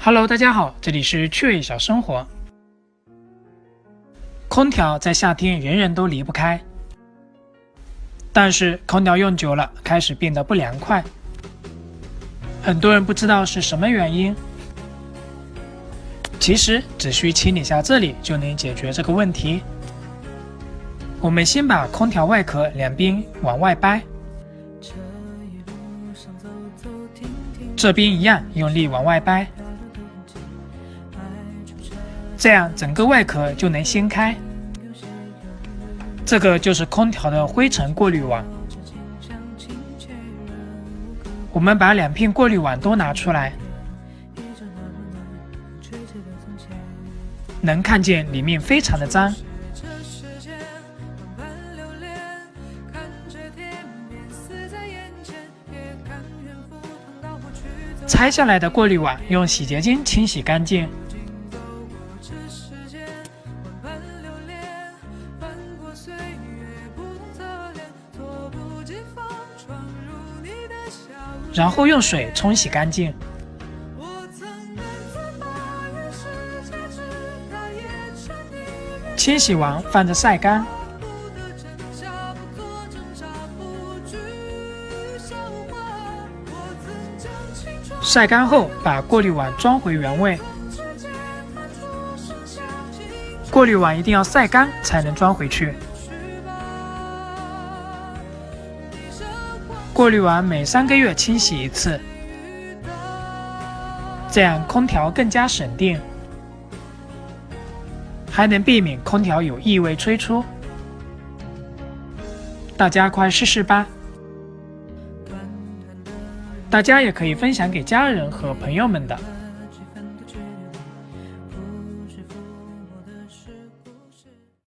Hello， 大家好，这里是趣味小生活。空调在夏天人人都离不开，但是空调用久了开始变得不凉快，很多人不知道是什么原因。其实只需清理下这里就能解决这个问题。我们先把空调外壳两边往外掰，这边一样用力往外掰，这样整个外壳就能掀开。这个就是空调的灰尘过滤网。我们把两片过滤网都拿出来，能看见里面非常的脏。拆下来的过滤网用洗洁精清洗干净。然后用水冲洗干净。清洗完放着晒干。晒干后把过滤网装回原位。过滤网一定要晒干才能装回去。过滤网每3个月清洗一次，这样空调更加省电，还能避免空调有异味吹出。大家快试试吧！大家也可以分享给家人和朋友们的。